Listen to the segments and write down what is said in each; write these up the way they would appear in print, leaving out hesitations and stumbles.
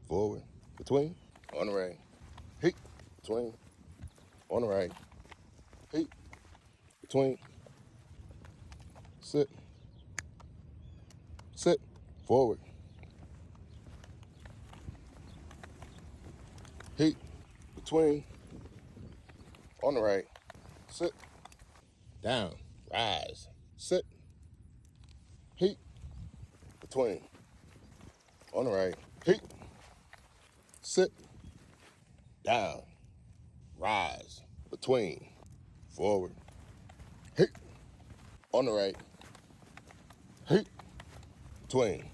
forward, between, on the right, hit, between, on the right, hit, between, sit, forward, hit, between, on the right, sit, down, rise, sit, hit, between, on the right, hit, sit, down, rise, between, forward, hit, on the right, hit, between,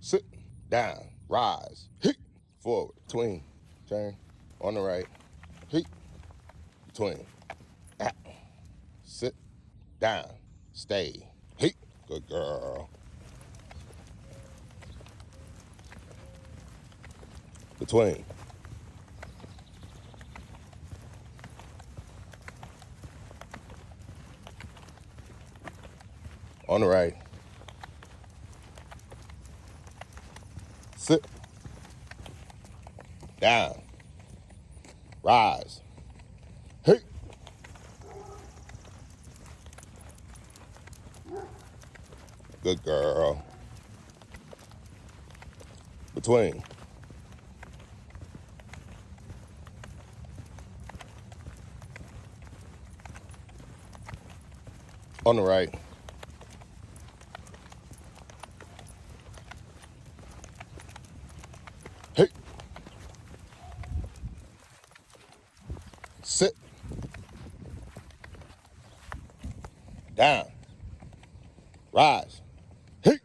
sit, down, rise, hit, forward, between, turn, on the right, hit, between, sit, down, stay, hit, good girl, between, on the right, sit, down, rise, hit, good girl, between, on the right, hit, sit, down, rise, hit,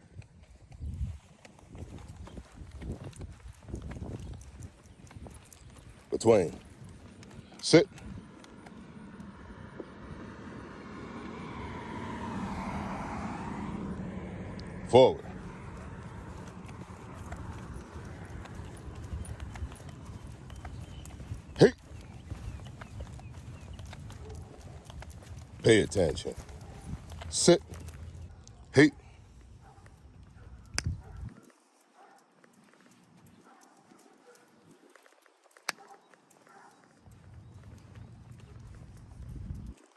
between, sit, forward, hit, pay attention, sit, hit,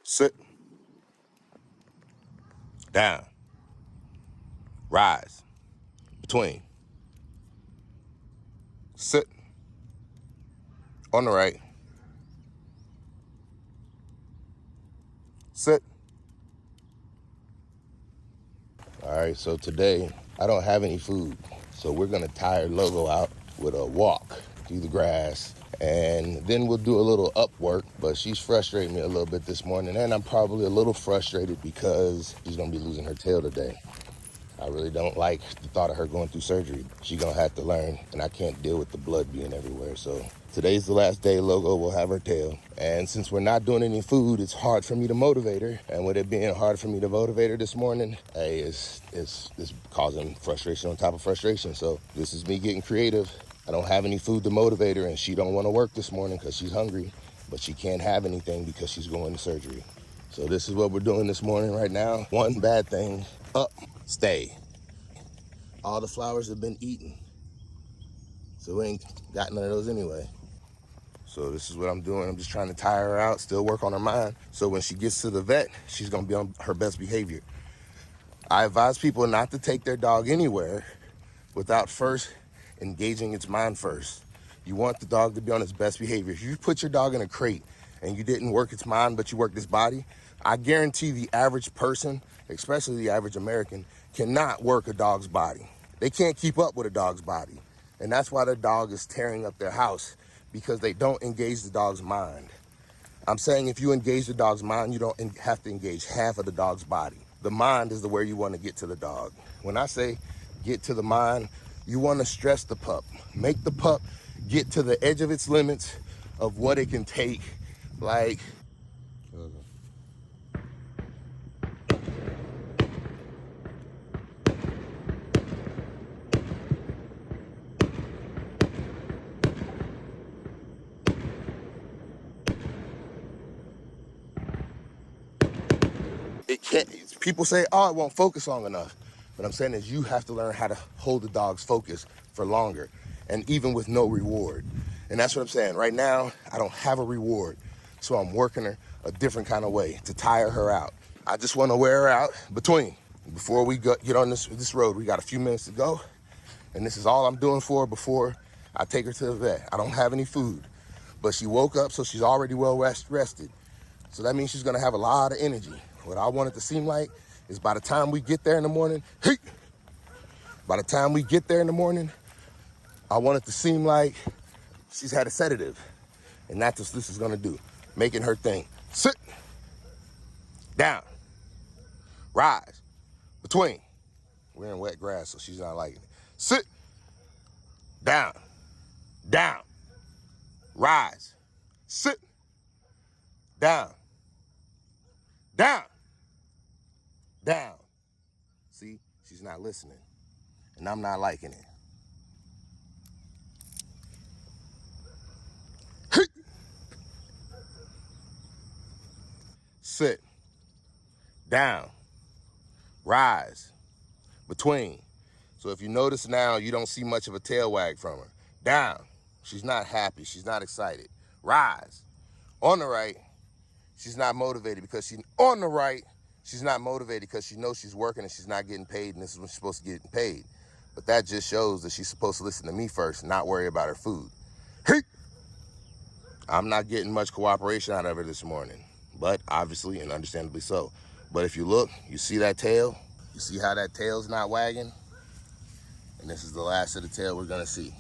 sit, down, rise, between, sit, on the right, sit. All right, so today I don't have any food, so we're gonna tire Logo out with a walk through the grass, and then we'll do a little up work, but she's frustrating me a little bit this morning, and I'm probably a little frustrated because she's gonna be losing her tail today. I really don't like the thought of her going through surgery. She's gonna have to learn, and I can't deal with the blood being everywhere. So today's the last day Logo will have her tail. And since we're not doing any food, it's hard for me to motivate her. And with it being hard for me to motivate her this morning, hey, it's causing frustration on top of frustration. So this is me getting creative. I don't have any food to motivate her, and she don't want to work this morning because she's hungry, but she can't have anything because she's going to surgery. So this is what we're doing this morning right now. One bad thing, up, stay. All the flowers have been eaten, so we ain't got none of those anyway. So this is what I'm doing. I'm just trying to tire her out, still work on her mind, so when she gets to the vet, she's gonna be on her best behavior. I advise people not to take their dog anywhere without first engaging its mind first. You want the dog to be on its best behavior. If you put your dog in a crate and you didn't work its mind, but you worked its body, I guarantee the average person, especially the average American, cannot work a dog's body. They can't keep up with a dog's body. And that's why the dog is tearing up their house, because they don't engage the dog's mind. I'm saying if you engage the dog's mind, you don't have to engage half of the dog's body. The mind is the where you want to get to the dog. When I say get to the mind, you want to stress the pup. Make the pup get to the edge of its limits of what it can take. Like, it can't, people say, oh, it won't focus long enough. What I'm saying is you have to learn how to hold the dog's focus for longer, and even with no reward. And that's what I'm saying. Right now, I don't have a reward, so I'm working her a different kind of way to tire her out. I just want to wear her out before we get on this road. We got a few minutes to go, and this is all I'm doing for her before I take her to the vet. I don't have any food, but she woke up, so she's already well rested. So that means she's gonna have a lot of energy. What I want it to seem like is by the time we get there in the morning, I want it to seem like she's had a sedative. And that's what this is gonna do. Making her think, sit, down, rise, between. We're in wet grass, so she's not liking it. Sit, down, down, rise, sit, down, down, down. See, she's not listening, and I'm not liking it. Sit, down, rise, between. So if you notice now, you don't see much of a tail wag from her. Down, she's not happy, she's not excited. Rise, on the right, she's not motivated because she's not motivated because she knows she's working and she's not getting paid, and this is when she's supposed to get paid. But that just shows that she's supposed to listen to me first, not worry about her food. I'm not getting much cooperation out of her this morning, but obviously and understandably so. But if you look, you see that tail? You see how that tail's not wagging? And this is the last of the tail we're gonna see.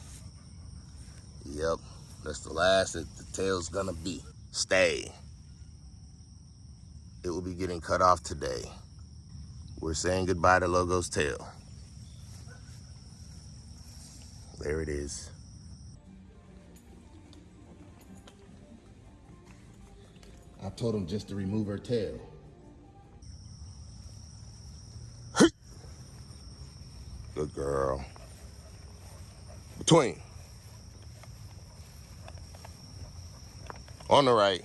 Yep, that's the last that the tail's gonna be. Stay. It will be getting cut off today. We're saying goodbye to Logo's tail. There it is. I told him just to remove her tail. Good girl. Between. On the right.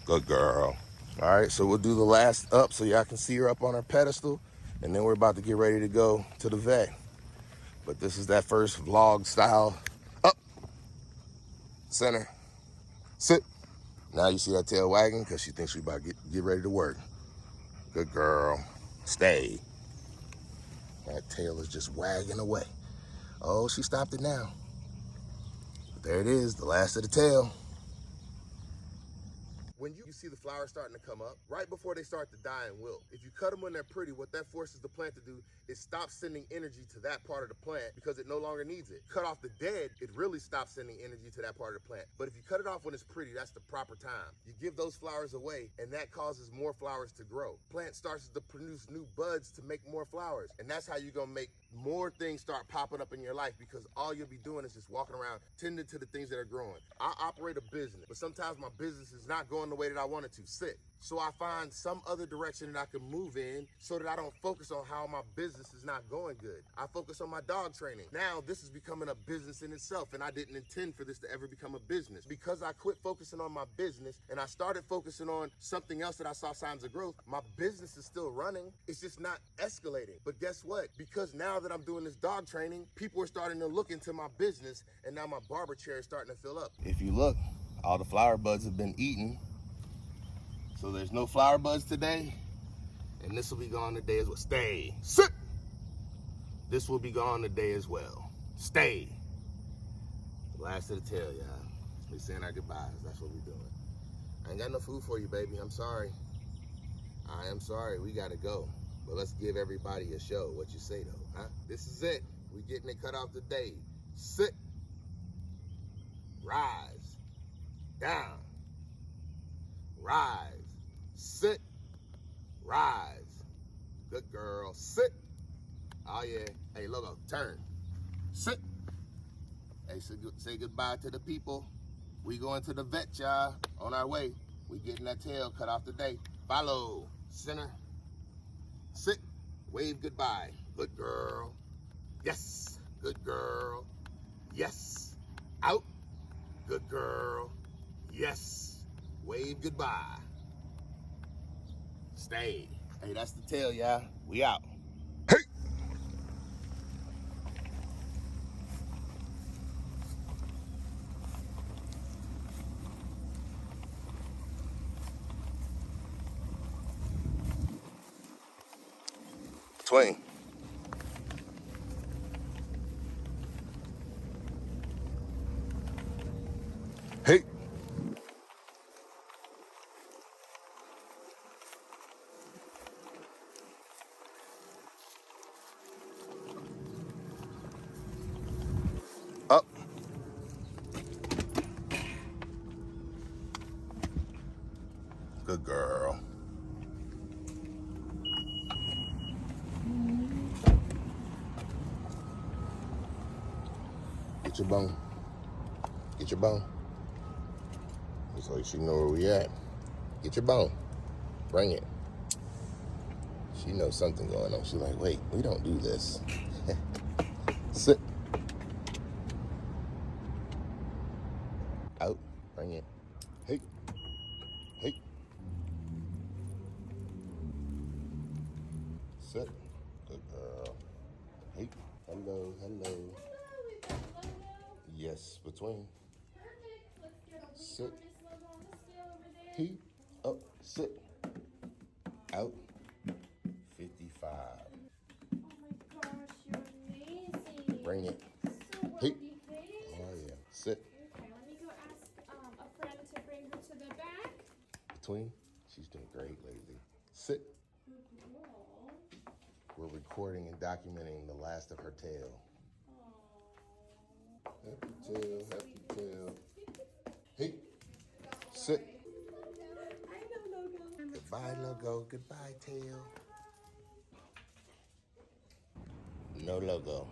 Good girl. All right, so we'll do the last up so y'all can see her up on her pedestal, and then we're about to get ready to go to the vet. But this is that first vlog style. Up, center, sit. Now you see that tail wagging because she thinks we about to get ready to work. Good girl. Stay. That tail is just wagging away. Oh, she stopped it now. But there it is, the last of the tail. When you see the flowers starting to come up, right before they start to die and wilt, if you cut them when they're pretty, what that forces the plant to do is stop sending energy to that part of the plant because it no longer needs it. Cut off the dead, it really stops sending energy to that part of the plant. But if you cut it off when it's pretty, that's the proper time. You give those flowers away, and that causes more flowers to grow. Plant starts to produce new buds to make more flowers. And that's how you're gonna make more things start popping up in your life, because all you'll be doing is just walking around tending to the things that are growing. I operate a business, but sometimes my business is not going the way that I want it to. Sit. So I find some other direction that I can move in so that I don't focus on how my business is not going good. I focus on my dog training. Now this is becoming a business in itself, and I didn't intend for this to ever become a business. Because I quit focusing on my business and I started focusing on something else that I saw signs of growth, my business is still running. It's just not escalating. But guess what? Because now that I'm doing this dog training, people are starting to look into my business, and now my barber chair is starting to fill up. If you look, all the flower buds have been eaten. So there's no flower buds today, and this will be gone today as well. Stay. Sit. This will be gone today as well. Stay. The last of the tail, y'all. We saying our goodbyes. That's what we're doing. I ain't got no food for you, baby. I'm sorry. I am sorry. We gotta go. But let's give everybody a show. What you say though, huh? This is it. We getting it cut off today. Sit. Rise. Down. Rise. Sit. Rise. Good girl. Sit. Oh yeah. Hey, Logo, turn. Sit. Hey, say goodbye to the people. We going to the vet, y'all. On our way. We getting that tail cut off today. Follow. Center. Sit. Wave goodbye. Good girl. Yes. Good girl. Yes. Out. Good girl. Yes. Wave goodbye. Stay. Hey, that's the tail, y'all. We out. Hey. Twing. Hey. Up. Good girl. Get your bone. Get your bone. Looks like she know where we at. Get your bone. Bring it. She knows something going on. She's like, wait, we don't do this. Sit. Out. Bring it. Hey. Hey. Sit. Good girl. Hey. Hello. Hello. We've got Logo. Yes. Between. Perfect. Let's get a week Sit. for Miss Logo on the scale over there. Hey. Up. Sit. Out. 55. Oh my gosh, you're amazing. Bring it. So well Hey. behaved. Oh, yeah. Sit. Okay, let me go ask a friend to bring her to the back. Between. She's doing great lately. Sit. Good girl. We're recording and documenting the last of her tail. Aww. Happy tail, happy tail. Hey. Sit. I know, Logo. Goodbye, Logo. Goodbye, tail. No logo.